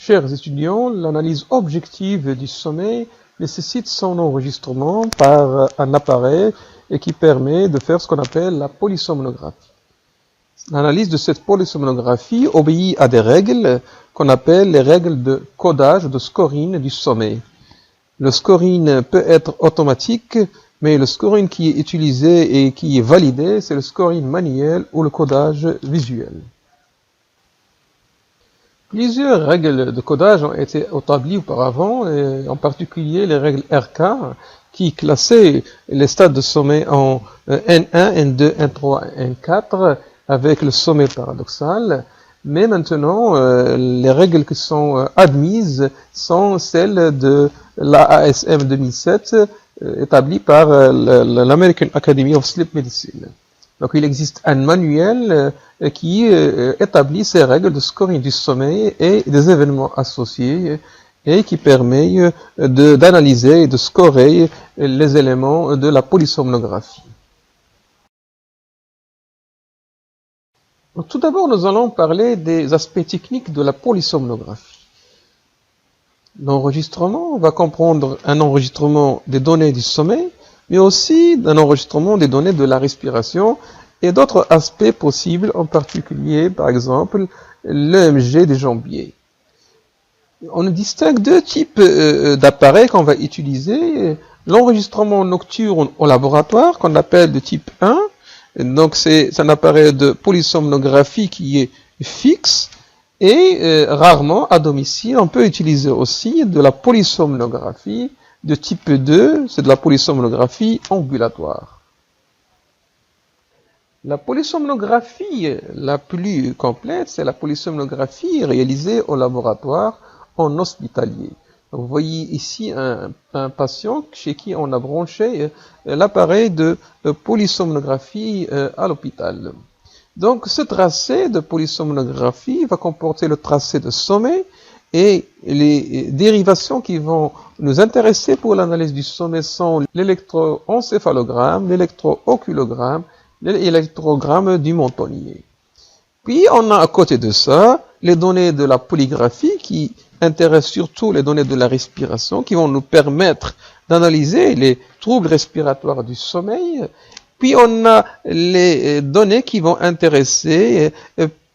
Chers étudiants, l'analyse objective du sommeil nécessite son enregistrement par un appareil et qui permet de faire ce qu'on appelle la polysomnographie. L'analyse de cette polysomnographie obéit à des règles qu'on appelle les règles de codage, de scoring du sommeil. Le scoring peut être automatique, mais le scoring qui est utilisé et qui est validé, c'est le scoring manuel ou le codage visuel. Plusieurs règles de codage ont été établies auparavant, et en particulier les règles RK, qui classaient les stades de sommeil en N1, N2, N3, N4, avec le sommeil paradoxal. Mais maintenant, les règles qui sont admises sont celles de la ASM 2007, établie par l'American Academy of Sleep Medicine. Donc il existe un manuel qui établit ces règles de scoring du sommeil et des événements associés et qui permet d'analyser et de scorer les éléments de la polysomnographie. Donc, tout d'abord, nous allons parler des aspects techniques de la polysomnographie. L'enregistrement va comprendre un enregistrement des données du sommeil, mais aussi un enregistrement des données de la respiration et d'autres aspects possibles, en particulier, par exemple, l'EMG des jambiers. On distingue deux types d'appareils qu'on va utiliser. L'enregistrement nocturne au laboratoire, qu'on appelle de type 1. Donc, c'est un appareil de polysomnographie qui est fixe. Et rarement, à domicile, on peut utiliser aussi de la polysomnographie de type 2, c'est de la polysomnographie ambulatoire. La polysomnographie la plus complète, c'est la polysomnographie réalisée au laboratoire en hospitalier. Donc, vous voyez ici un patient chez qui on a branché l'appareil de polysomnographie à l'hôpital. Donc, ce tracé de polysomnographie va comporter le tracé de sommeil et les dérivations qui vont nous intéresser pour l'analyse du sommeil sont l'électroencéphalogramme, l'électrooculogramme, l'électrogramme du mentonnier. Puis, on a à côté de ça les données de la polygraphie qui intéressent surtout les données de la respiration qui vont nous permettre d'analyser les troubles respiratoires du sommeil. Puis on a les données qui vont intéresser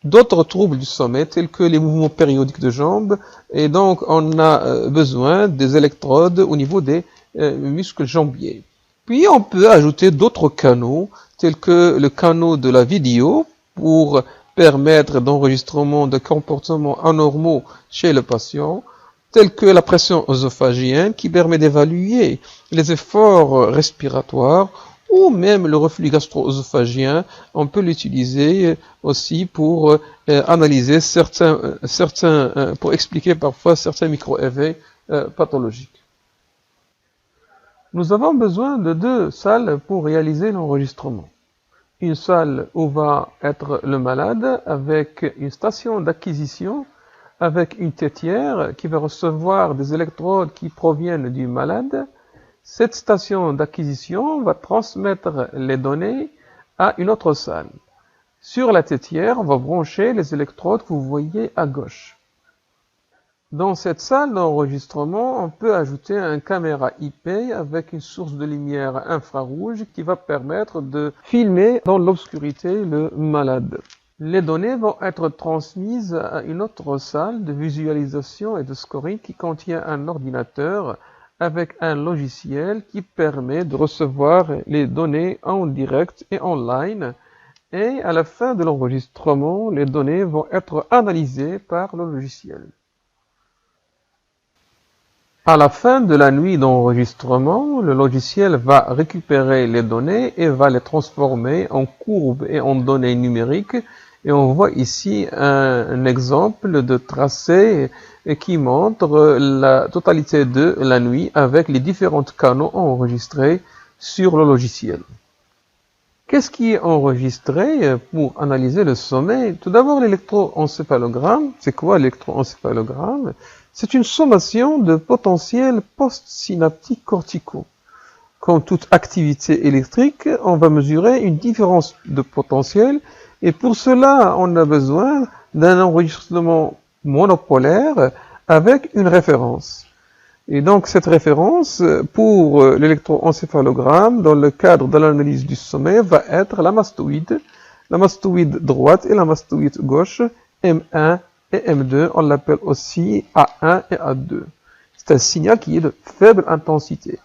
d'autres troubles du sommeil, tels que les mouvements périodiques de jambes. Et donc, on a besoin des électrodes au niveau des muscles jambiers. Puis, on peut ajouter d'autres canaux, tels que le canal de la vidéo, pour permettre d'enregistrement de comportements anormaux chez le patient, tels que la pression œsophagienne, qui permet d'évaluer les efforts respiratoires, ou même le reflux gastro-œsophagien, on peut l'utiliser aussi pour analyser pour expliquer parfois certains micro-éveils pathologiques. Nous avons besoin de deux salles pour réaliser l'enregistrement. Une salle où va être le malade avec une station d'acquisition, avec une tétière qui va recevoir des électrodes qui proviennent du malade. Cette station d'acquisition va transmettre les données à une autre salle. Sur la tétière, on va brancher les électrodes que vous voyez à gauche. Dans cette salle d'enregistrement, on peut ajouter une caméra IP avec une source de lumière infrarouge qui va permettre de filmer dans l'obscurité le malade. Les données vont être transmises à une autre salle de visualisation et de scoring qui contient un ordinateur avec un logiciel qui permet de recevoir les données en direct et en ligne. Et à la fin de l'enregistrement, les données vont être analysées par le logiciel. À la fin de la nuit d'enregistrement, le logiciel va récupérer les données et va les transformer en courbes et en données numériques. Et on voit ici un exemple de tracé qui montre la totalité de la nuit avec les différents canaux enregistrés sur le logiciel. Qu'est-ce qui est enregistré pour analyser le sommeil? Tout d'abord, l'électroencéphalogramme. C'est quoi l'électroencéphalogramme? C'est une sommation de potentiels postsynaptiques corticaux. Comme toute activité électrique, on va mesurer une différence de potentiel et pour cela, on a besoin d'un enregistrement monopolaire avec une référence. Et donc cette référence pour l'électroencéphalogramme dans le cadre de l'analyse du sommeil va être la mastoïde droite et la mastoïde gauche, M1 et M2, on l'appelle aussi A1 et A2. C'est un signal qui est de faible intensité.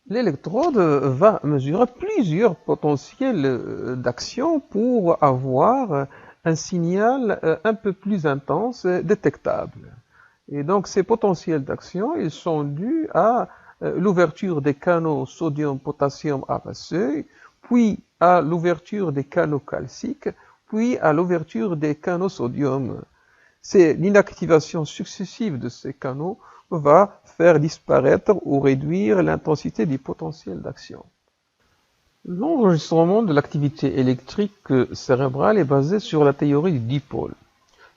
L'électrode va mesurer plusieurs potentiels d'action pour avoir un signal un peu plus intense détectable. Et donc ces potentiels d'action, ils sont dus à l'ouverture des canaux sodium-potassium à bas seuil, puis à l'ouverture des canaux calciques, puis à l'ouverture des canaux sodium. C'est l'inactivation successive de ces canaux va faire disparaître ou réduire l'intensité du potentiel d'action. L'enregistrement de l'activité électrique cérébrale est basé sur la théorie du dipôle.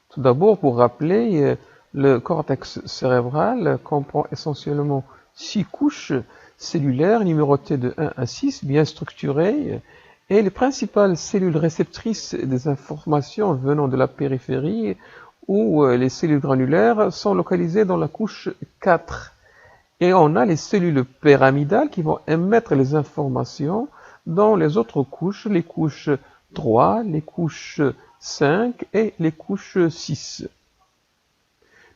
Tout d'abord, pour rappeler, le cortex cérébral comprend essentiellement 6 couches cellulaires numérotées de 1 à 6, bien structurées, et les principales cellules réceptrices des informations venant de la périphérie où les cellules granulaires sont localisées dans la couche 4. Et on a les cellules pyramidales qui vont émettre les informations dans les autres couches, les couches 3, les couches 5 et les couches 6.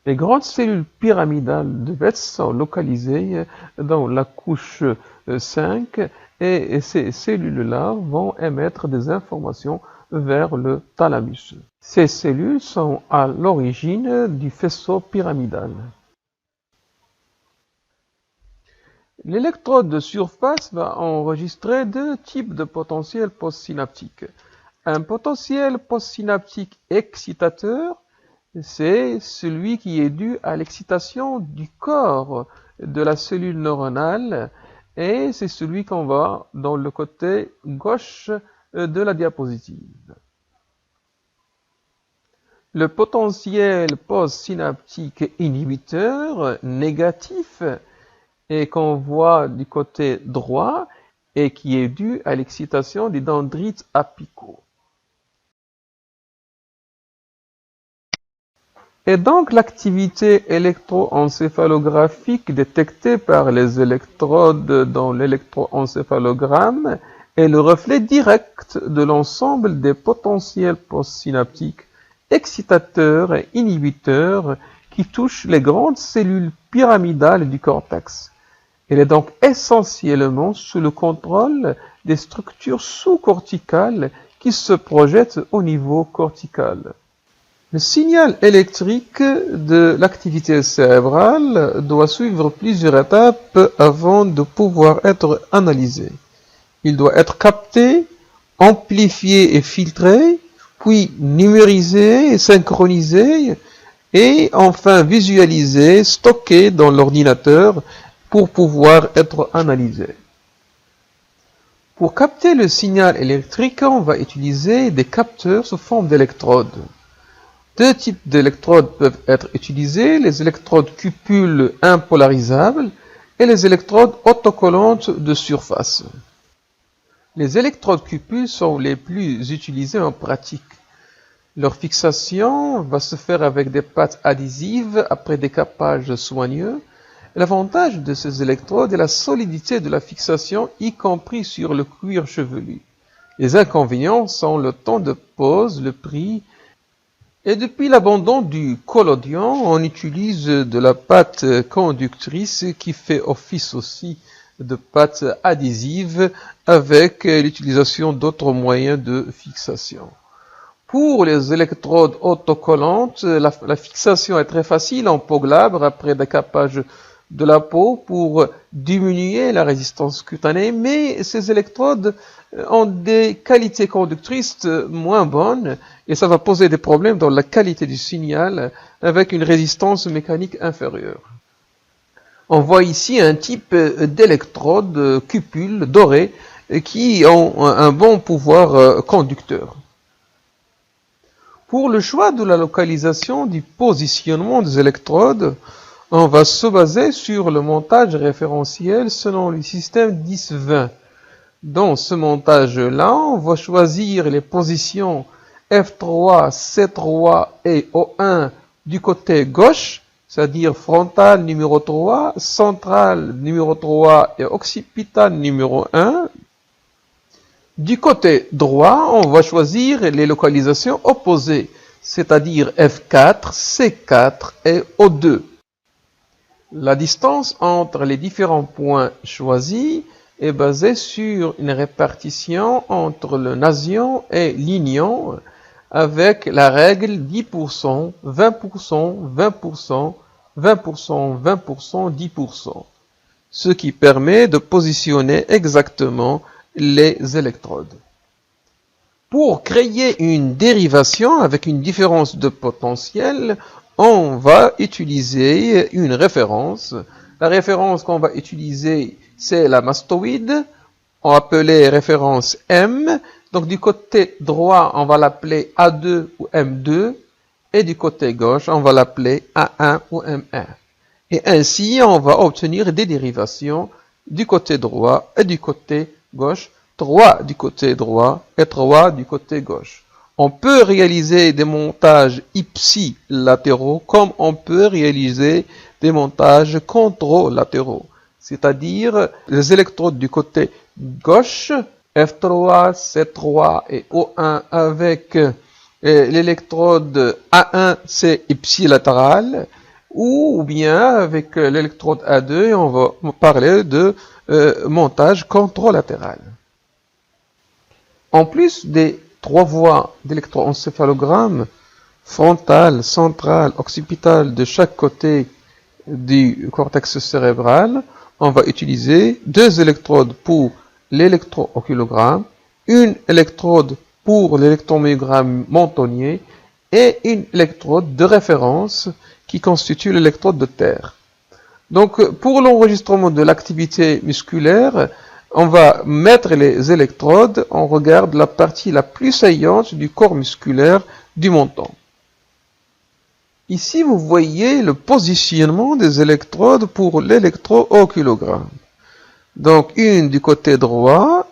Les grandes cellules pyramidales de Betz sont localisées dans la couche 5 et ces cellules-là vont émettre des informations vers le thalamus. Ces cellules sont à l'origine du faisceau pyramidal. L'électrode de surface va enregistrer 2 types de potentiels postsynaptiques. Un potentiel postsynaptique excitateur, c'est celui qui est dû à l'excitation du corps de la cellule neuronale et c'est celui qu'on voit dans le côté gauche de la diapositive. Le potentiel postsynaptique inhibiteur négatif et qu'on voit du côté droit et qui est dû à l'excitation des dendrites apicaux. Et donc l'activité électroencéphalographique détectée par les électrodes dans l'électroencéphalogramme est le reflet direct de l'ensemble des potentiels postsynaptiques excitateurs et inhibiteurs qui touchent les grandes cellules pyramidales du cortex. Elle est donc essentiellement sous le contrôle des structures sous-corticales qui se projettent au niveau cortical. Le signal électrique de l'activité cérébrale doit suivre plusieurs étapes avant de pouvoir être analysé. Il doit être capté, amplifié et filtré, puis numérisé et synchronisé, et enfin visualisé, stocké dans l'ordinateur pour pouvoir être analysé. Pour capter le signal électrique, on va utiliser des capteurs sous forme d'électrodes. 2 types d'électrodes peuvent être utilisés, les électrodes cupules impolarisables et les électrodes autocollantes de surface. Les électrodes cupules sont les plus utilisées en pratique. Leur fixation va se faire avec des pâtes adhésives après décapage soigneux. L'avantage de ces électrodes est la solidité de la fixation, y compris sur le cuir chevelu. Les inconvénients sont le temps de pose, le prix. Et depuis l'abandon du collodion, on utilise de la pâte conductrice qui fait office aussi de pâte adhésive avec l'utilisation d'autres moyens de fixation. Pour les électrodes autocollantes, la fixation est très facile en peau glabre après décapage de la peau pour diminuer la résistance cutanée, mais ces électrodes ont des qualités conductrices moins bonnes et ça va poser des problèmes dans la qualité du signal avec une résistance mécanique inférieure. On voit ici un type d'électrode cupule dorée qui ont un bon pouvoir conducteur. Pour le choix de la localisation du positionnement des électrodes, on va se baser sur le montage référentiel selon le système 10-20. Dans ce montage-là, on va choisir les positions F3, C3 et O1 du côté gauche, c'est-à-dire frontal numéro 3, central numéro 3 et occipital numéro 1. Du côté droit, on va choisir les localisations opposées, c'est-à-dire F4, C4 et O2. La distance entre les différents points choisis est basée sur une répartition entre le nasion et l'union avec la règle 10%, 20%, 20%, 20%, 20%, 10%, ce qui permet de positionner exactement les électrodes. Pour créer une dérivation avec une différence de potentiel, on va utiliser une référence. La référence qu'on va utiliser, c'est la mastoïde, on va appeler référence M. Donc du côté droit, on va l'appeler A2 ou M2, et du côté gauche, on va l'appeler A1 ou M1. Et ainsi, on va obtenir des dérivations du côté droit et du côté gauche, 3 du côté droit et 3 du côté gauche. On peut réaliser des montages ipsilatéraux comme on peut réaliser des montages contralatéraux, c'est-à-dire les électrodes du côté gauche, F3, C3 et O1 avec l'électrode A1, c'est ipsilatéral, ou bien avec l'électrode A2, on va parler de montage contralatéral. En plus des 3 voies d'électroencéphalogramme, frontale, centrale, occipitale de chaque côté du cortex cérébral, on va utiliser 2 électrodes pour l'électrooculogramme, une électrode pour l'électromyogramme montonnier et une électrode de référence qui constitue l'électrode de terre. Donc, pour l'enregistrement de l'activité musculaire, on va mettre les électrodes, on regarde la partie la plus saillante du corps musculaire du menton. Ici, vous voyez le positionnement des électrodes pour l'électrooculogramme. Donc, une du côté droit,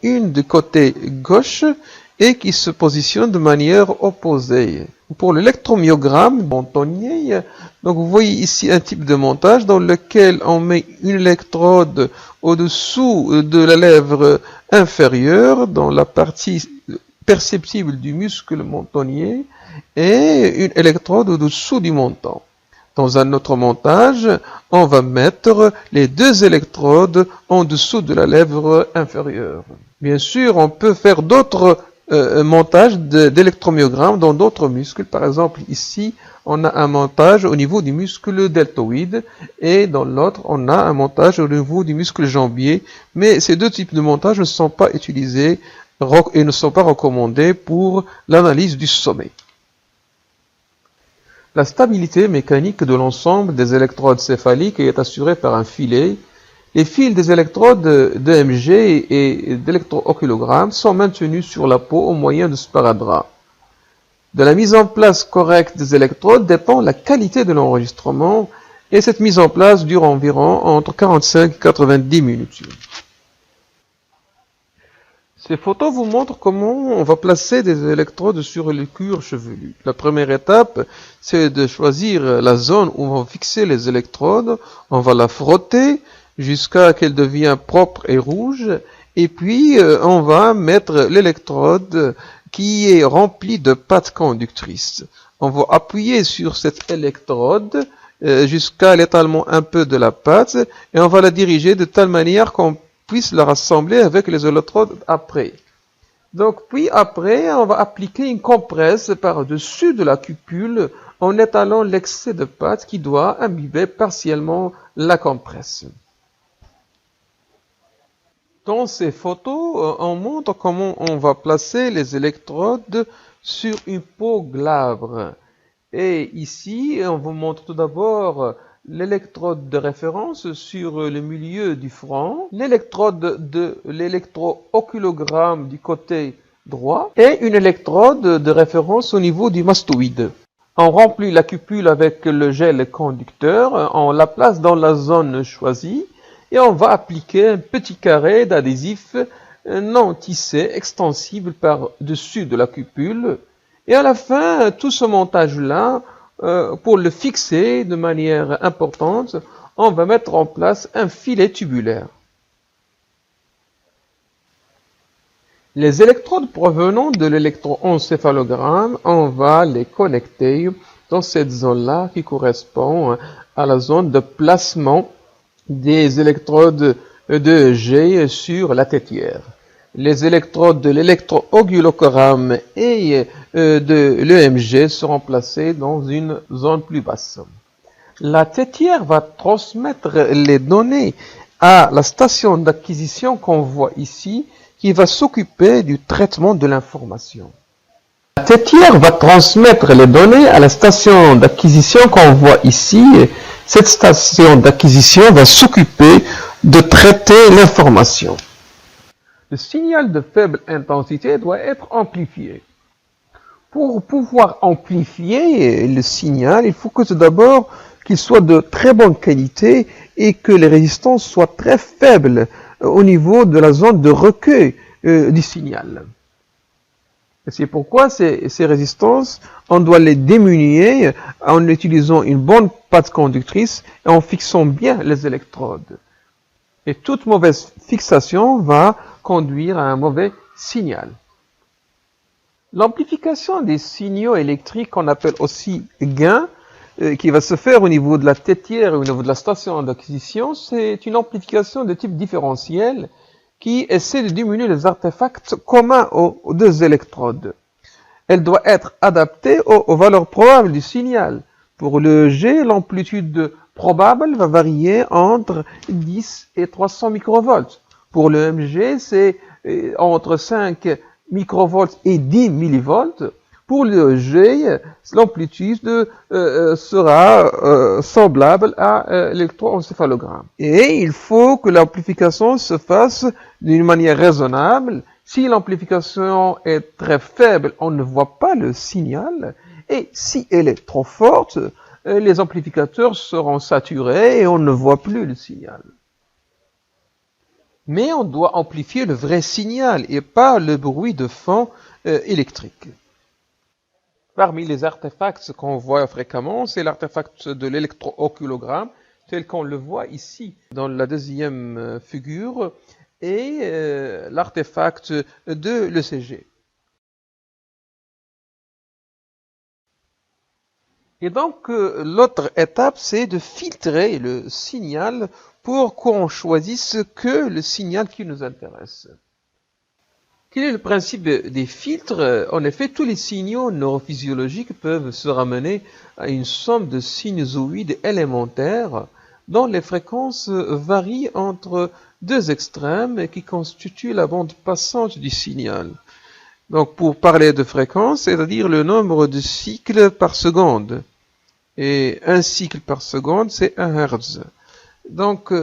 une du côté gauche, et qui se positionne de manière opposée. Pour l'électromyogramme mentonnier, donc vous voyez ici un type de montage dans lequel on met une électrode au-dessous de la lèvre inférieure, dans la partie perceptible du muscle mentonnier, et une électrode au-dessous du menton. Dans un autre montage, on va mettre les 2 électrodes en dessous de la lèvre inférieure. Bien sûr, on peut faire d'autres montages d'électromyogramme dans d'autres muscles. Par exemple, ici, on a un montage au niveau du muscle deltoïde et dans l'autre, on a un montage au niveau du muscle jambier. Mais ces 2 types de montages ne sont pas utilisés et ne sont pas recommandés pour l'analyse du sommet. La stabilité mécanique de l'ensemble des électrodes céphaliques est assurée par un filet. Les fils des électrodes d'EMG et d'électrooculogramme sont maintenus sur la peau au moyen de sparadrap. De la mise en place correcte des électrodes dépend la qualité de l'enregistrement et cette mise en place dure environ entre 45 et 90 minutes. Ces photos vous montrent comment on va placer des électrodes sur le cuir chevelu. La première étape, c'est de choisir la zone où on va fixer les électrodes. On va la frotter jusqu'à qu'elle devienne propre et rouge. Et puis, on va mettre l'électrode qui est remplie de pâte conductrice. On va appuyer sur cette électrode jusqu'à l'étalement un peu de la pâte et on va la diriger de telle manière qu'on puisse la rassembler avec les électrodes après. Donc, puis après, on va appliquer une compresse par-dessus de la cupule en étalant l'excès de pâte qui doit imbiber partiellement la compresse. Dans ces photos, on montre comment on va placer les électrodes sur une peau glabre. Et ici, on vous montre tout d'abord l'électrode de référence sur le milieu du front, l'électrode de l'électrooculogramme du côté droit et une électrode de référence au niveau du mastoïde. On remplit la cupule avec le gel conducteur, on la place dans la zone choisie et on va appliquer un petit carré d'adhésif non tissé extensible par-dessus de la cupule. Et à la fin, tout ce montage-là, pour le fixer de manière importante, on va mettre en place un filet tubulaire. Les électrodes provenant de l'électroencéphalogramme, on va les connecter dans cette zone-là qui correspond à la zone de placement des électrodes d'EEG sur la tétière. Les électrodes de l'électroangulogramme et de l'EMG seront placées dans une zone plus basse. La tétière va transmettre les données à la station d'acquisition qu'on voit ici, qui va s'occuper du traitement de l'information. La tétière va transmettre les données à la station d'acquisition qu'on voit ici. Cette station d'acquisition va s'occuper de traiter l'information. Le signal de faible intensité doit être amplifié. Pour pouvoir amplifier le signal, il faut que tout d'abord qu'il soit de très bonne qualité et que les résistances soient très faibles au niveau de la zone de recueil du signal. C'est pourquoi ces résistances, on doit les diminuer en utilisant une bonne pâte conductrice et en fixant bien les électrodes. Et toute mauvaise fixation va conduire à un mauvais signal. L'amplification des signaux électriques, qu'on appelle aussi gain, qui va se faire au niveau de la tétière et au niveau de la station d'acquisition, c'est une amplification de type différentiel qui essaie de diminuer les artefacts communs aux deux électrodes. Elle doit être adaptée aux valeurs probables du signal. Pour le G, l'amplitude probable va varier entre 10 et 300 microvolts. Pour le MG, c'est entre 5 microvolts et 10 millivolts. Pour le G, l'amplitude sera semblable à l'électroencéphalogramme. Et il faut que l'amplification se fasse d'une manière raisonnable. Si l'amplification est très faible, on ne voit pas le signal. Et si elle est trop forte, les amplificateurs seront saturés et on ne voit plus le signal. Mais on doit amplifier le vrai signal et pas le bruit de fond électrique. Parmi les artefacts qu'on voit fréquemment, c'est l'artefact de l'électroangulogramme, tel qu'on le voit ici dans la deuxième figure, et l'artefact de l'ECG. Et donc, l'autre étape, c'est de filtrer le signal pour qu'on choisisse que le signal qui nous intéresse. Quel est le principe des filtres? En effet, tous les signaux neurophysiologiques peuvent se ramener à une somme de sinusoïdes élémentaires dont les fréquences varient entre deux extrêmes qui constituent la bande passante du signal. Donc, pour parler de fréquence, c'est-à-dire le nombre de cycles par seconde. Et un cycle par seconde, c'est 1 Hz. Donc,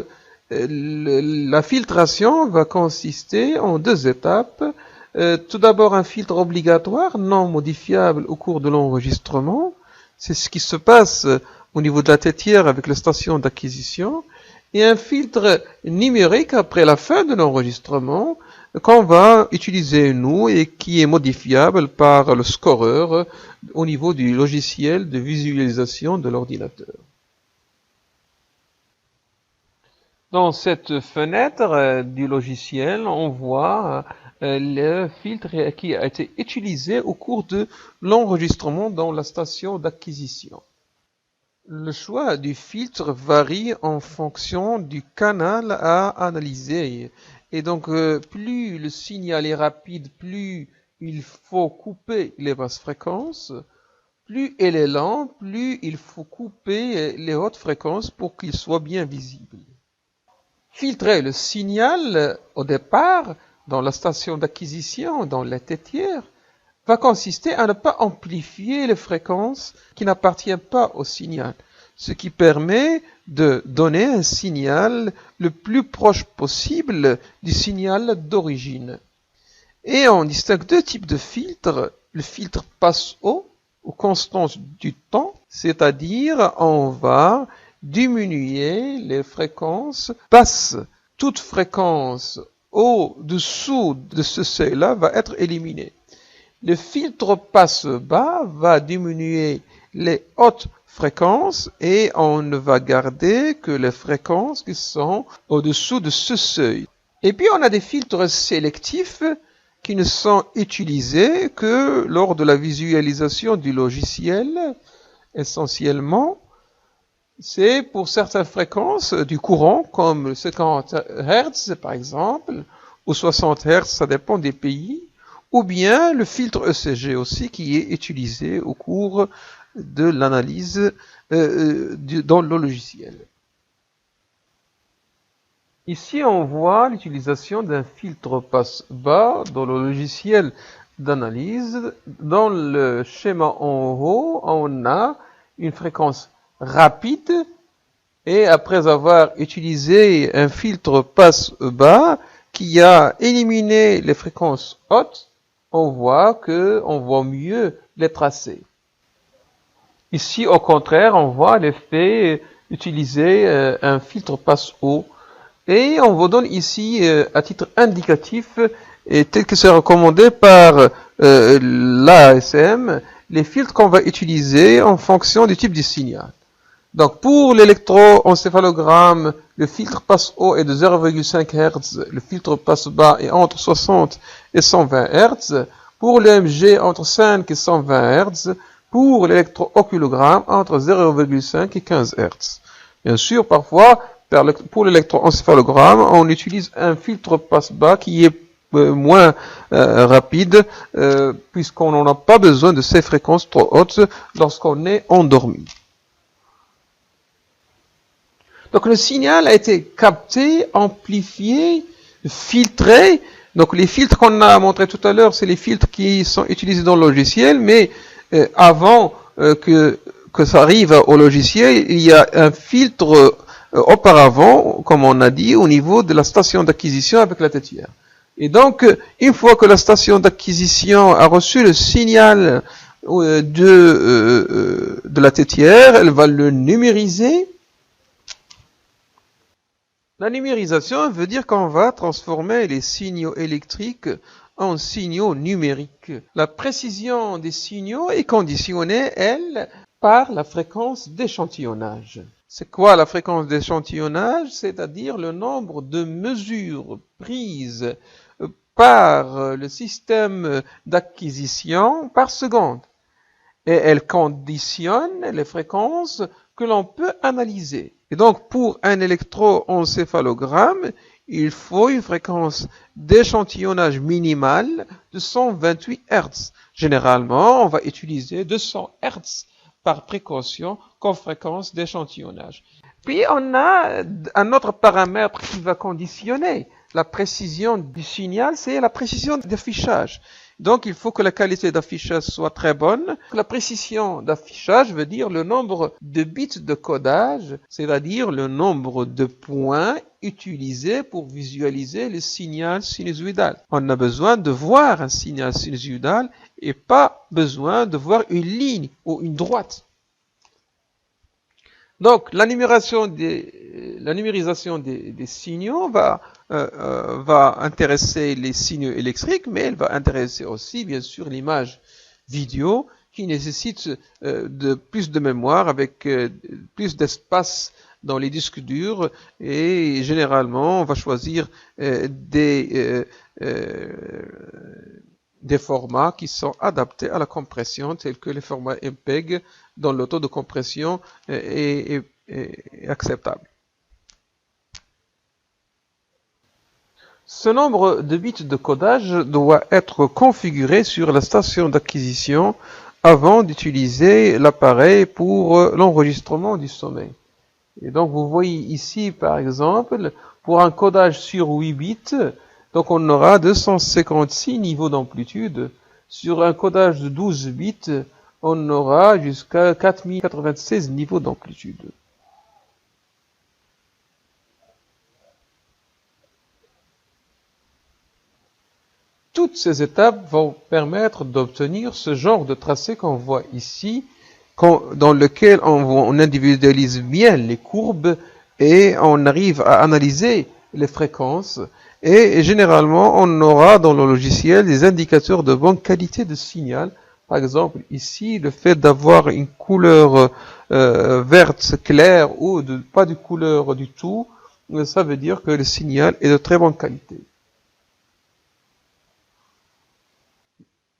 la filtration va consister en deux étapes. Tout d'abord, un filtre obligatoire, non modifiable au cours de l'enregistrement. C'est ce qui se passe au niveau de la tétière avec la station d'acquisition. Et un filtre numérique après la fin de l'enregistrement qu'on va utiliser nous et qui est modifiable par le scoreur au niveau du logiciel de visualisation de l'ordinateur. Dans cette fenêtre du logiciel, on voit le filtre qui a été utilisé au cours de l'enregistrement dans la station d'acquisition. Le choix du filtre varie en fonction du canal à analyser. Et donc, plus le signal est rapide, plus il faut couper les basses fréquences. Plus elle est lente, plus il faut couper les hautes fréquences pour qu'il soit bien visible. Filtrer le signal au départ dans la station d'acquisition, dans la tétière, va consister à ne pas amplifier les fréquences qui n'appartiennent pas au signal, ce qui permet de donner un signal le plus proche possible du signal d'origine. Et on distingue deux types de filtres, le filtre passe-haut ou constance du temps, c'est-à-dire on va diminuer les fréquences basses. Toute fréquence au-dessous de ce seuil-là va être éliminée. Le filtre passe bas va diminuer les hautes fréquences et on ne va garder que les fréquences qui sont au-dessous de ce seuil. Et puis on a des filtres sélectifs qui ne sont utilisés que lors de la visualisation du logiciel, essentiellement. C'est pour certaines fréquences du courant, comme 50 Hz par exemple, ou 60 Hz, ça dépend des pays, ou bien le filtre ECG aussi qui est utilisé au cours de l'analyse dans le logiciel. Ici, on voit l'utilisation d'un filtre passe-bas dans le logiciel d'analyse. Dans le schéma en haut, on a une fréquence rapide et après avoir utilisé un filtre passe-bas qui a éliminé les fréquences hautes, on voit mieux les tracer. Ici, au contraire, on voit l'effet utiliser un filtre passe-haut. Et on vous donne ici, à titre indicatif, et tel que c'est recommandé par l'ASM, les filtres qu'on va utiliser en fonction du type du signal. Donc pour l'électroencéphalogramme, le filtre passe-haut est de 0,5 Hz, le filtre passe-bas est entre 60 et 120 Hz, pour l'EMG entre 5 et 120 Hz, pour l'électrooculogramme entre 0,5 et 15 Hz. Bien sûr, parfois, pour l'électroencéphalogramme, on utilise un filtre passe-bas qui est moins rapide, puisqu'on n'en a pas besoin de ces fréquences trop hautes lorsqu'on est endormi. Donc le signal a été capté, amplifié, filtré. Donc les filtres qu'on a montrés tout à l'heure, c'est les filtres qui sont utilisés dans le logiciel, mais avant que ça arrive au logiciel, il y a un filtre auparavant, comme on a dit, au niveau de la station d'acquisition avec la tétière. Et donc, une fois que la station d'acquisition a reçu le signal de la tétière, elle va le numériser. La numérisation veut dire qu'on va transformer les signaux électriques en signaux numériques. La précision des signaux est conditionnée, elle, par la fréquence d'échantillonnage. C'est quoi la fréquence d'échantillonnage? C'est-à-dire le nombre de mesures prises par le système d'acquisition par seconde. Et elle conditionne les fréquences que l'on peut analyser. Et donc, pour un électroencéphalogramme, il faut une fréquence d'échantillonnage minimale de 128 Hz. Généralement, on va utiliser 200 Hz par précaution comme fréquence d'échantillonnage. Puis, on a un autre paramètre qui va conditionner la précision du signal, c'est la précision d'affichage. Donc, il faut que la qualité d'affichage soit très bonne. La précision d'affichage veut dire le nombre de bits de codage, c'est-à-dire le nombre de points utilisés pour visualiser le signal sinusoïdal. On a besoin de voir un signal sinusoïdal et pas besoin de voir une ligne ou une droite. Donc, la numérisation des signaux va intéresser les signaux électriques, mais elle va intéresser aussi, bien sûr, l'image vidéo qui nécessite plus de mémoire avec plus d'espace dans les disques durs et généralement, on va choisir des formats qui sont adaptés à la compression, tels que les formats MPEG, dont le taux de compression est acceptable. Ce nombre de bits de codage doit être configuré sur la station d'acquisition avant d'utiliser l'appareil pour l'enregistrement du sommeil. Et donc vous voyez ici par exemple, pour un codage sur 8 bits, donc on aura 256 niveaux d'amplitude. Sur un codage de 12 bits, on aura jusqu'à 4096 niveaux d'amplitude. Toutes ces étapes vont permettre d'obtenir ce genre de tracé qu'on voit ici, dans lequel on individualise bien les courbes et on arrive à analyser les fréquences. Et généralement, on aura dans le logiciel des indicateurs de bonne qualité de signal Par exemple, ici, le fait d'avoir une couleur verte claire ou pas de couleur du tout, ça veut dire que le signal est de très bonne qualité.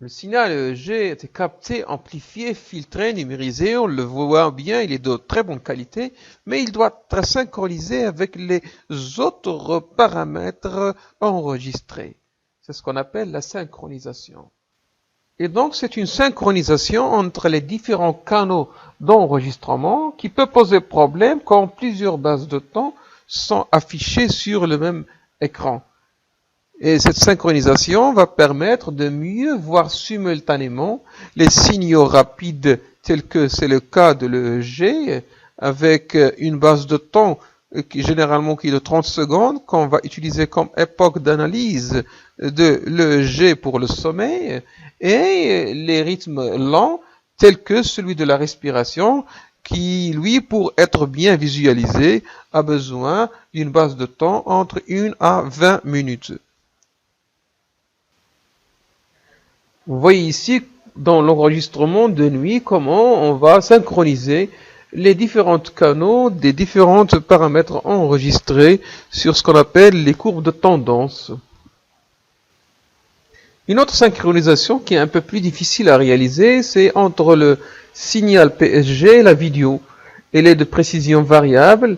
Le signal G était capté, amplifié, filtré, numérisé, on le voit bien, il est de très bonne qualité, mais il doit être synchronisé avec les autres paramètres enregistrés. C'est ce qu'on appelle la synchronisation. Et donc, c'est une synchronisation entre les différents canaux d'enregistrement qui peut poser problème quand plusieurs bases de temps sont affichées sur le même écran. Et cette synchronisation va permettre de mieux voir simultanément les signaux rapides tels que c'est le cas de l'EEG avec une base de temps généralement qui est de 30 secondes qu'on va utiliser comme époque d'analyse de l'EEG pour le sommeil et les rythmes lents tels que celui de la respiration qui, lui, pour être bien visualisé, a besoin d'une base de temps entre 1 à 20 minutes. Vous voyez ici, dans l'enregistrement de nuit, comment on va synchroniser les différents canaux des différents paramètres enregistrés sur ce qu'on appelle les courbes de tendance. Une autre synchronisation qui est un peu plus difficile à réaliser, c'est entre le signal PSG et la vidéo. Elle est de précision variable.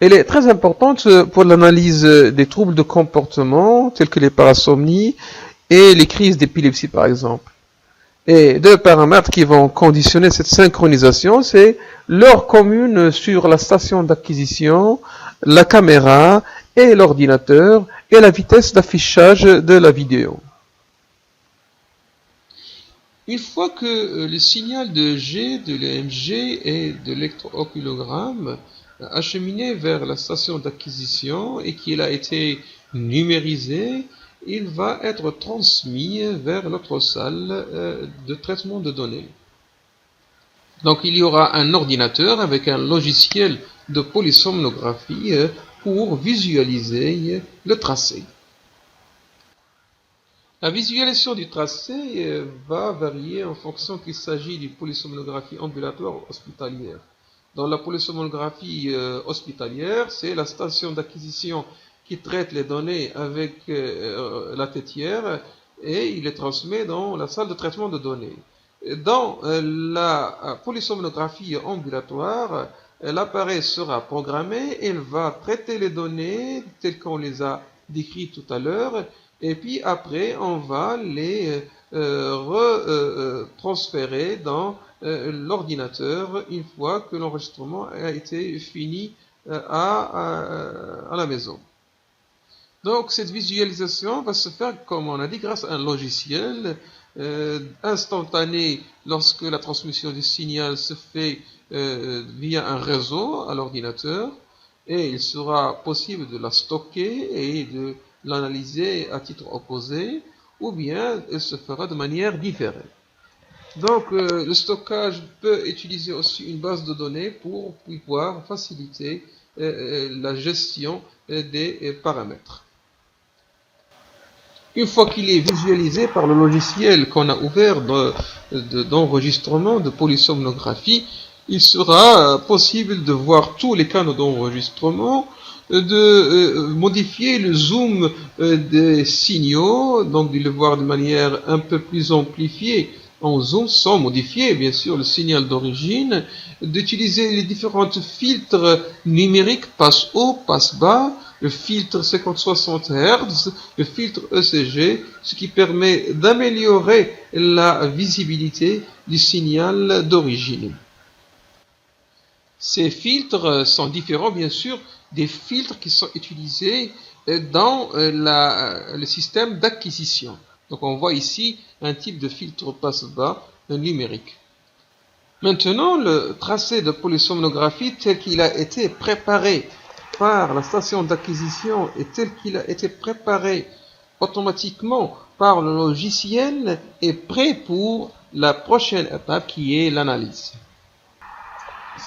Elle est très importante pour l'analyse des troubles de comportement, tels que les parasomnies, et les crises d'épilepsie par exemple. Et deux paramètres qui vont conditionner cette synchronisation, c'est l'heure commune sur la station d'acquisition, la caméra et l'ordinateur et la vitesse d'affichage de la vidéo. Une fois que le signal de G, de l'EMG et de l'électrooculagramme a cheminé vers la station d'acquisition et qu'il a été numérisé, il va être transmis vers l'autre salle de traitement de données. Donc il y aura un ordinateur avec un logiciel de polysomnographie pour visualiser le tracé. La visualisation du tracé va varier en fonction qu'il s'agit d'une polysomnographie ambulatoire ou hospitalière. Dans la polysomnographie hospitalière, c'est la station d'acquisition qui traite les données avec la tétière et il les transmet dans la salle de traitement de données. Dans la polysomnographie ambulatoire, l'appareil sera programmé, il va traiter les données telles qu'on les a décrites tout à l'heure, et puis après on va les retransférer dans l'ordinateur une fois que l'enregistrement a été fini à la maison. Donc cette visualisation va se faire, comme on a dit, grâce à un logiciel instantané lorsque la transmission du signal se fait via un réseau à l'ordinateur, et il sera possible de la stocker et de l'analyser à titre opposé, ou bien elle se fera de manière différée. Donc le stockage peut utiliser aussi une base de données pour pouvoir faciliter la gestion des paramètres. Une fois qu'il est visualisé par le logiciel qu'on a ouvert d'enregistrement de polysomnographie, il sera possible de voir tous les canaux d'enregistrement, de modifier le zoom des signaux, donc de le voir de manière un peu plus amplifiée en zoom sans modifier bien sûr le signal d'origine, d'utiliser les différents filtres numériques passe haut, passe bas, le filtre 50-60 Hz, le filtre ECG, ce qui permet d'améliorer la visibilité du signal d'origine. Ces filtres sont différents bien sûr des filtres qui sont utilisés dans le système d'acquisition. Donc on voit ici un type de filtre passe-bas numérique. Maintenant, le tracé de polysomnographie tel qu'il a été préparé par la station d'acquisition et tel qu'il a été préparé automatiquement par le logiciel est prêt pour la prochaine étape qui est l'analyse.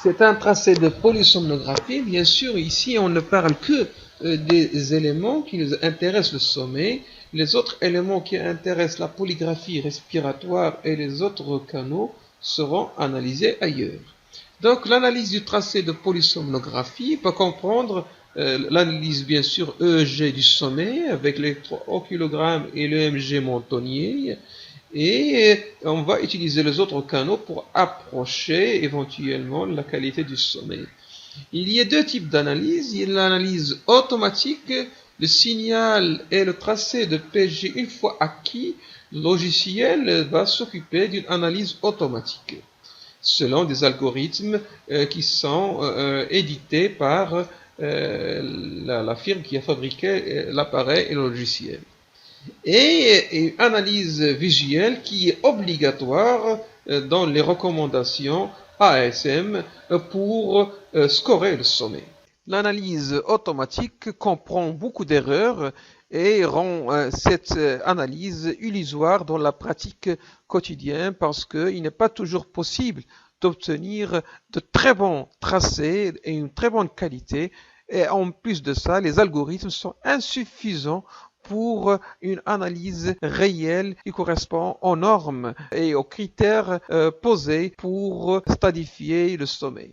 C'est un tracé de polysomnographie. Bien sûr, ici, on ne parle que des éléments qui nous intéressent le sommeil. Les autres éléments qui intéressent la polygraphie respiratoire et les autres canaux seront analysés ailleurs. Donc l'analyse du tracé de polysomnographie peut comprendre l'analyse bien sûr EEG du sommeil avec l'électrooculagramme et l'EMG montonnier, et on va utiliser les autres canaux pour approcher éventuellement la qualité du sommeil. Il y a deux types d'analyse. Il y a l'analyse automatique. Le signal et le tracé de PSG, une fois acquis, le logiciel va s'occuper d'une analyse automatique selon des algorithmes qui sont édités par la firme qui a fabriqué l'appareil et le logiciel. Et une analyse visuelle qui est obligatoire dans les recommandations ASM pour scorer le sommeil. L'analyse automatique comprend beaucoup d'erreurs et rend cette analyse illusoire dans la pratique quotidienne parce qu'il n'est pas toujours possible d'obtenir de très bons tracés et une très bonne qualité. Et en plus de ça, les algorithmes sont insuffisants pour une analyse réelle qui correspond aux normes et aux critères posés pour stadifier le sommeil.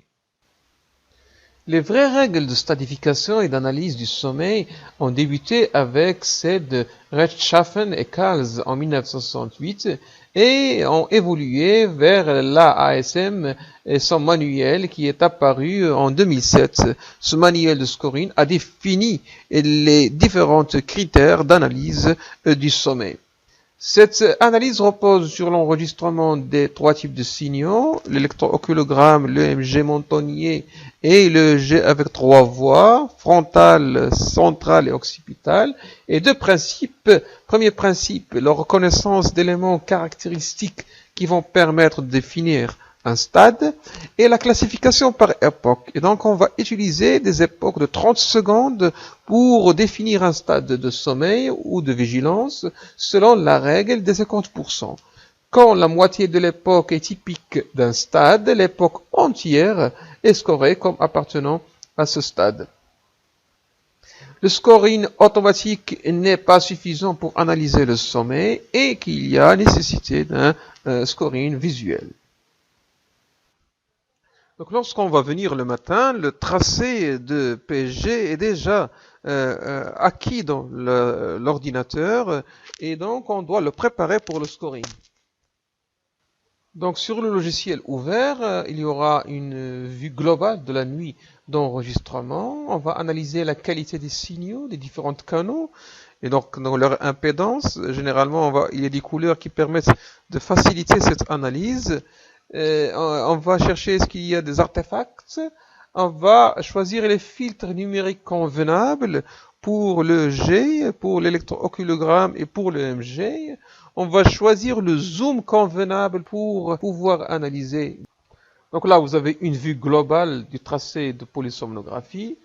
Les vraies règles de stadification et d'analyse du sommeil ont débuté avec celles de Rechtschaffen et Kals en 1968 et ont évolué vers l'ASM et son manuel qui est apparu en 2007. Ce manuel de scoring a défini les différents critères d'analyse du sommeil. Cette analyse repose sur l'enregistrement des trois types de signaux, l'électrooculagramme, l'EMG montonnier et l'EEG avec trois voies, frontale, centrale et occipitale, et deux principes. Premier principe, la reconnaissance d'éléments caractéristiques qui vont permettre de définir un stade, et la classification par époque. Et donc, on va utiliser des époques de 30 secondes pour définir un stade de sommeil ou de vigilance selon la règle des 50%. Quand la moitié de l'époque est typique d'un stade, l'époque entière est scorée comme appartenant à ce stade. Le scoring automatique n'est pas suffisant pour analyser le sommeil et qu'il y a nécessité d'un scoring visuel. Donc lorsqu'on va venir le matin, le tracé de PSG est déjà acquis dans l'ordinateur et donc on doit le préparer pour le scoring. Donc sur le logiciel ouvert, il y aura une vue globale de la nuit d'enregistrement. On va analyser la qualité des signaux des différents canaux et donc dans leur impédance. Généralement, il y a des couleurs qui permettent de faciliter cette analyse. On va chercher est-ce qu'il y a des artefacts. On va choisir les filtres numériques convenables pour le G, pour l'électrooculagramme et pour le MG. On va choisir le zoom convenable pour pouvoir analyser. Donc là, vous avez une vue globale du tracé de polysomnographie.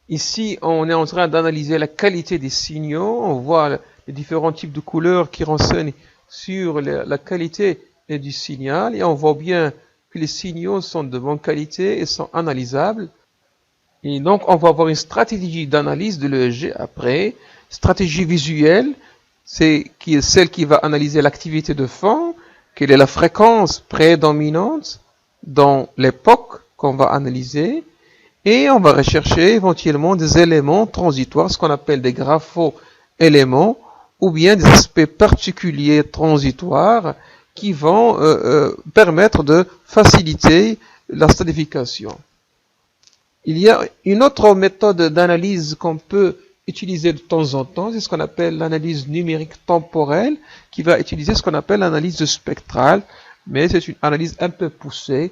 Ici, on est en train d'analyser la qualité des signaux. On voit les différents types de couleurs qui renseignent sur la qualité du signal. Et on voit bien que les signaux sont de bonne qualité et sont analysables. Et donc, on va avoir une stratégie d'analyse de l'EEG après. Stratégie visuelle, c'est celle qui va analyser l'activité de fond, quelle est la fréquence prédominante dans l'époque qu'on va analyser. Et on va rechercher éventuellement des éléments transitoires, ce qu'on appelle des grapho-éléments, ou bien des aspects particuliers transitoires qui vont permettre de faciliter la stadification. Il y a une autre méthode d'analyse qu'on peut utiliser de temps en temps, c'est ce qu'on appelle l'analyse numérique temporelle, qui va utiliser ce qu'on appelle l'analyse spectrale, mais c'est une analyse un peu poussée.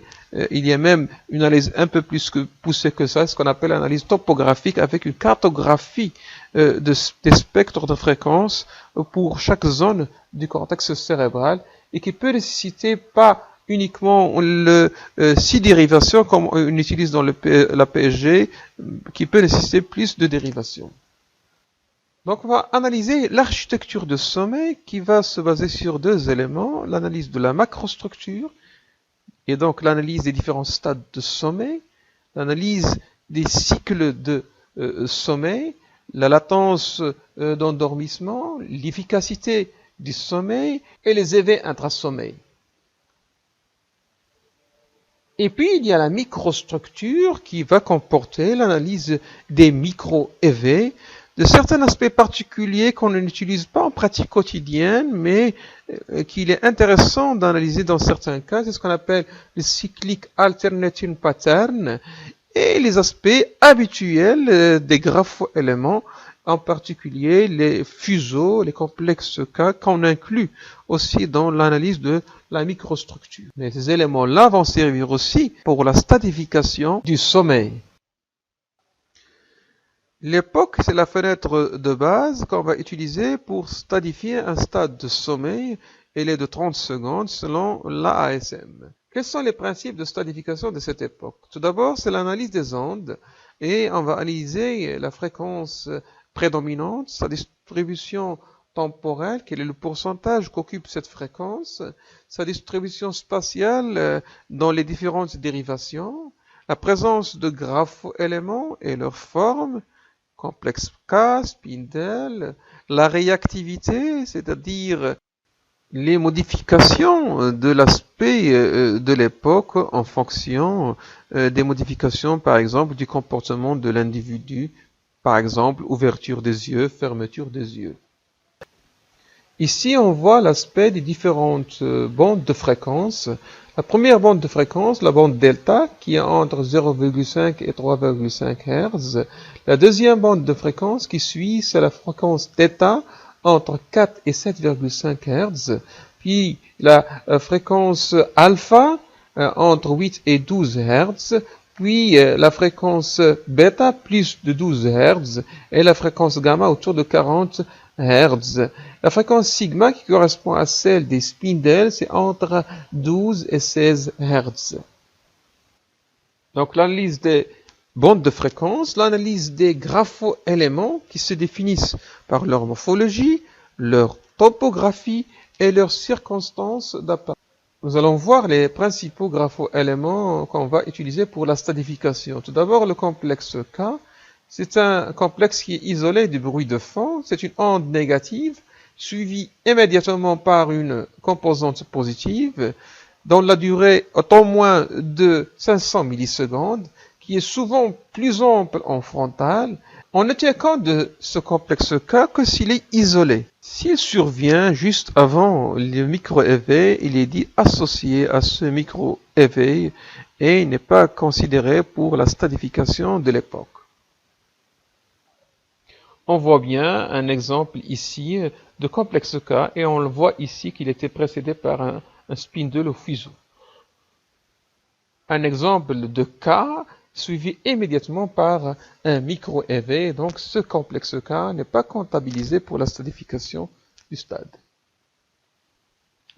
Il y a même une analyse un peu plus poussée que ça, ce qu'on appelle l'analyse topographique, avec une cartographie des spectres de fréquence pour chaque zone du cortex cérébral, et qui peut nécessiter pas uniquement le 6 dérivations comme on utilise dans la PSG, qui peut nécessiter plus de dérivations. Donc on va analyser l'architecture de sommeil qui va se baser sur deux éléments, l'analyse de la macrostructure, et donc l'analyse des différents stades de sommeil, l'analyse des cycles de sommeil, la latence d'endormissement, l'efficacité du sommeil et les éveils intrasommeil. Et puis, il y a la microstructure qui va comporter l'analyse des micro-éveils, de certains aspects particuliers qu'on n'utilise pas en pratique quotidienne, mais qu'il est intéressant d'analyser dans certains cas. C'est ce qu'on appelle le cyclic alternating pattern et les aspects habituels des grapho-éléments, en particulier les fuseaux, les complexes cas qu'on inclut aussi dans l'analyse de la microstructure. Mais ces éléments-là vont servir aussi pour la stratification du sommeil. L'époque, c'est la fenêtre de base qu'on va utiliser pour stratifier un stade de sommeil. Elle est de 30 secondes selon l'ASM. Quels sont les principes de stratification de cette époque? Tout d'abord, c'est l'analyse des ondes et on va analyser la fréquence prédominante, sa distribution temporelle, quel est le pourcentage qu'occupe cette fréquence, sa distribution spatiale dans les différentes dérivations, la présence de grapho-éléments et leur forme, complexe K, spindle, la réactivité, c'est-à-dire les modifications de l'aspect de l'époque en fonction des modifications, par exemple, du comportement de l'individu, par exemple, ouverture des yeux, fermeture des yeux. Ici, on voit l'aspect des différentes bandes de fréquence. La première bande de fréquence, la bande delta, qui est entre 0,5 et 3,5 Hz. La deuxième bande de fréquence qui suit, c'est la fréquence θ, entre 4 et 7,5 Hz. Puis la fréquence alpha, entre 8 et 12 Hz. Puis la fréquence bêta, plus de 12 Hz. Et la fréquence gamma, autour de 40 Hz. La fréquence sigma, qui correspond à celle des spindles, c'est entre 12 et 16 Hz. Donc l'analyse des bandes de fréquence, l'analyse des grapho-éléments qui se définissent par leur morphologie, leur topographie et leurs circonstances d'apparition. Nous allons voir les principaux grapho-éléments qu'on va utiliser pour la stratification. Tout d'abord, le complexe K. C'est un complexe qui est isolé du bruit de fond. C'est une onde négative suivie immédiatement par une composante positive dont la durée est au moins de 500 millisecondes, qui est souvent plus ample en frontal. On ne tient compte de ce complexe K que s'il est isolé. S'il survient juste avant le micro-éveil, il est dit associé à ce micro-éveil et n'est pas considéré pour la stratification de l'époque. On voit bien un exemple ici de complexe K et on le voit ici qu'il était précédé par un spindle au fuseau. Un exemple de K suivi immédiatement par un micro-éveil, donc ce complexe K n'est pas comptabilisé pour la stratification du stade.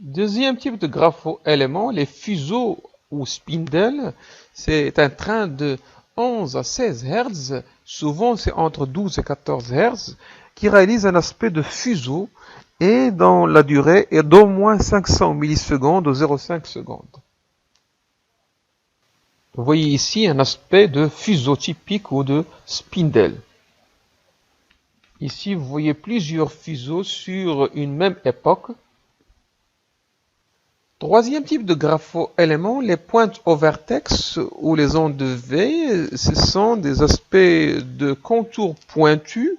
Deuxième type de grapho-éléments, les fuseaux ou spindles, c'est un train de 11 à 16 Hz, souvent c'est entre 12 et 14 Hz, qui réalise un aspect de fuseau et dont la durée est d'au moins 500 millisecondes ou 0,5 secondes. Vous voyez ici un aspect de fuseau typique ou de spindle. Ici, vous voyez plusieurs fuseaux sur une même époque. Troisième type de grapho-éléments, les pointes au vertex ou les ondes de V, ce sont des aspects de contours pointus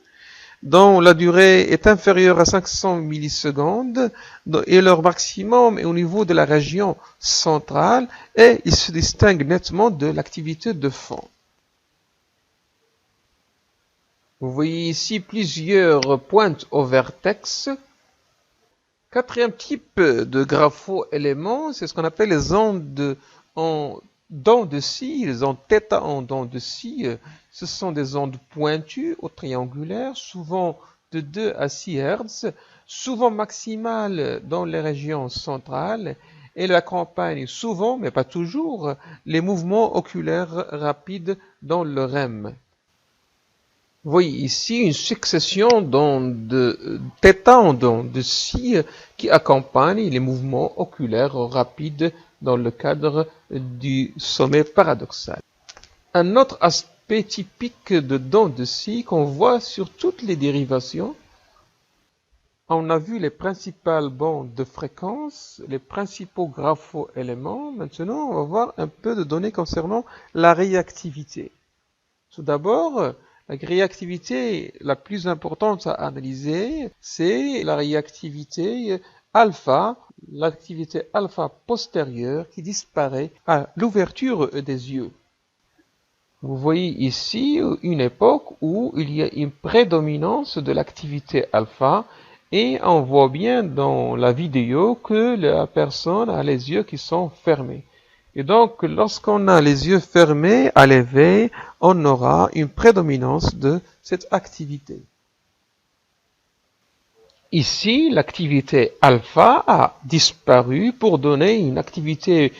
dont la durée est inférieure à 500 millisecondes et leur maximum est au niveau de la région centrale et ils se distinguent nettement de l'activité de fond. Vous voyez ici plusieurs pointes au vertex. Quatrième type de grapho-éléments, c'est ce qu'on appelle les ondes en dents de scie, les ondes θ en dents de scie. Ce sont des ondes pointues ou triangulaires, souvent de 2 à 6 Hz, souvent maximales dans les régions centrales. Et accompagnent souvent, mais pas toujours, les mouvements oculaires rapides dans le REM. Vous voyez ici une succession d'ondes θ en dents de scie qui accompagnent les mouvements oculaires rapides dans le cadre du sommeil paradoxal. Un autre aspect aspect typique de dents de scie qu'on voit sur toutes les dérivations. On a vu les principales bandes de fréquences, les principaux grapho-éléments. Maintenant, on va voir un peu de données concernant la réactivité. Tout d'abord, la réactivité la plus importante à analyser, c'est la réactivité alpha, l'activité alpha postérieure qui disparaît à l'ouverture des yeux. Vous voyez ici une époque où il y a une prédominance de l'activité alpha et on voit bien dans la vidéo que la personne a les yeux qui sont fermés. Et donc, lorsqu'on a les yeux fermés à l'éveil, on aura une prédominance de cette activité. Ici, l'activité alpha a disparu pour donner une activité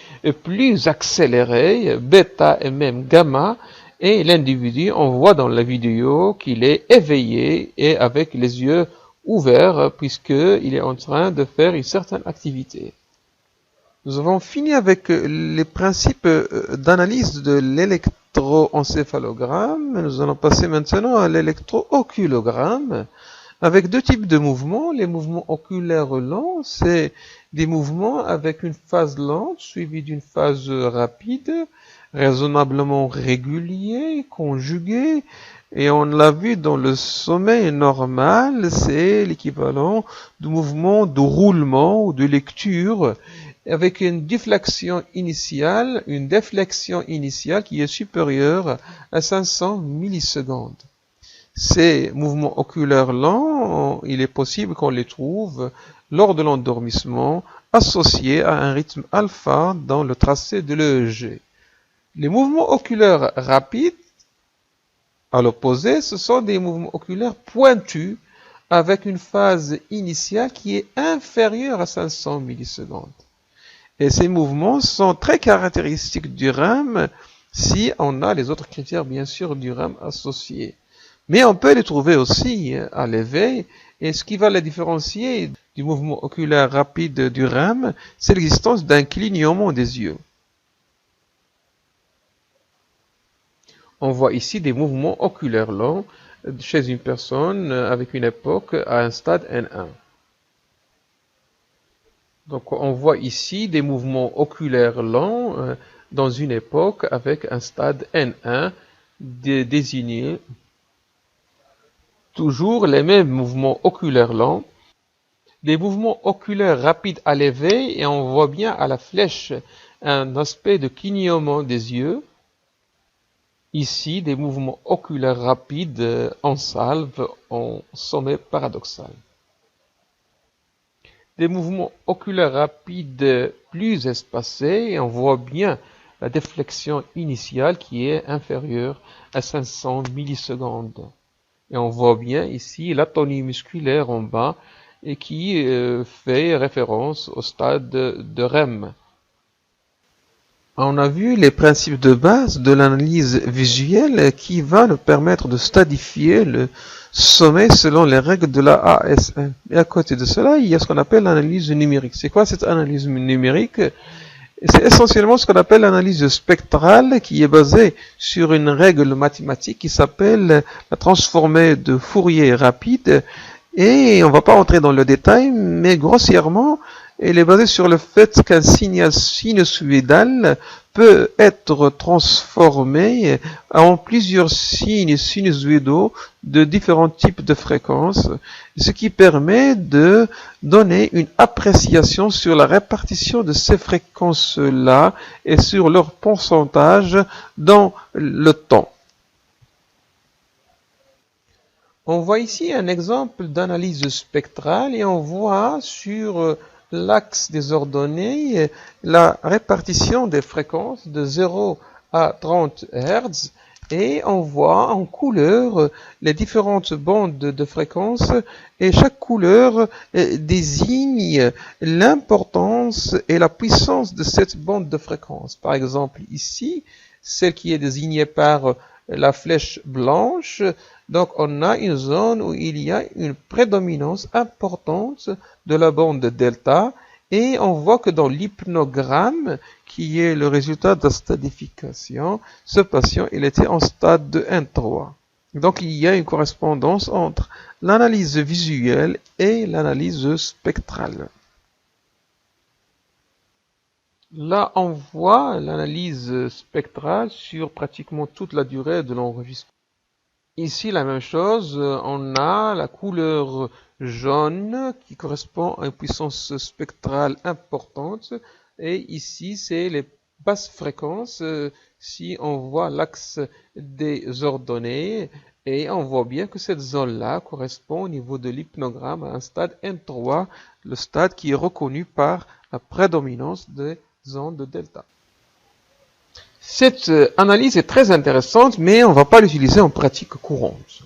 plus accélérée, bêta et même gamma, et l'individu, on voit dans la vidéo qu'il est éveillé et avec les yeux ouverts puisqu'il est en train de faire une certaine activité. Nous avons fini avec les principes d'analyse de l'électroencéphalogramme. Nous allons passer maintenant à l'électro-oculogramme avec deux types de mouvements. Les mouvements oculaires lents, c'est des mouvements avec une phase lente suivie d'une phase rapide, raisonnablement régulier, conjugué. Et on l'a vu dans le sommeil normal, c'est l'équivalent du mouvement de roulement ou de lecture avec une déflexion initiale qui est supérieure à 500 millisecondes. Ces mouvements oculaires lents, il est possible qu'on les trouve lors de l'endormissement associés à un rythme alpha dans le tracé de l'EEG. Les mouvements oculaires rapides, à l'opposé, ce sont des mouvements oculaires pointus avec une phase initiale qui est inférieure à 500 millisecondes. Et ces mouvements sont très caractéristiques du REM si on a les autres critères, bien sûr, du REM associés. Mais on peut les trouver aussi à l'éveil. Et ce qui va les différencier du mouvement oculaire rapide du REM, c'est l'existence d'un clignement des yeux. On voit ici des mouvements oculaires lents chez une personne avec une époque à un stade N1. Donc on voit ici des mouvements oculaires lents dans une époque avec un stade N1 désigné. Toujours les mêmes mouvements oculaires lents. Des mouvements oculaires rapides à l'éveil et on voit bien à la flèche un aspect de clignement des yeux. Ici, des mouvements oculaires rapides en salve, en sommet paradoxal. Des mouvements oculaires rapides plus espacés, et on voit bien la déflexion initiale qui est inférieure à 500 millisecondes. Et on voit bien ici l'atonie musculaire en bas et qui fait référence au stade de REM. On a vu les principes de base de l'analyse visuelle qui va nous permettre de stadifier le sommeil selon les règles de la ASM. Et à côté de cela, il y a ce qu'on appelle l'analyse numérique. C'est quoi cette analyse numérique? C'est essentiellement ce qu'on appelle l'analyse spectrale qui est basée sur une règle mathématique qui s'appelle la transformée de Fourier rapide. Et on ne va pas entrer dans le détail, mais grossièrement, elle est basée sur le fait qu'un signal sinusoïdal peut être transformé en plusieurs signes sinusoïdaux de différents types de fréquences, ce qui permet de donner une appréciation sur la répartition de ces fréquences-là et sur leur pourcentage dans le temps. On voit ici un exemple d'analyse spectrale et on voit sur l'axe des ordonnées la répartition des fréquences de 0 à 30 Hz et on voit en couleur les différentes bandes de fréquences et chaque couleur désigne l'importance et la puissance de cette bande de fréquence. Par exemple ici, celle qui est désignée par la flèche blanche, donc on a une zone où il y a une prédominance importante de la bande delta Et on voit que dans l'hypnogramme, qui est le résultat de la stadification, ce patient, il était en stade de N3. Donc il y a une correspondance entre l'analyse visuelle et l'analyse spectrale. Là, on voit l'analyse spectrale sur pratiquement toute la durée de l'enregistrement. Ici, la même chose, on a la couleur jaune qui correspond à une puissance spectrale importante. Et ici, c'est les basses fréquences. Si on voit l'axe des ordonnées, et on voit bien que cette zone-là correspond au niveau de l'hypnogramme à un stade N3, le stade qui est reconnu par la prédominance des ondes de delta. Cette analyse est très intéressante, mais on ne va pas l'utiliser en pratique courante.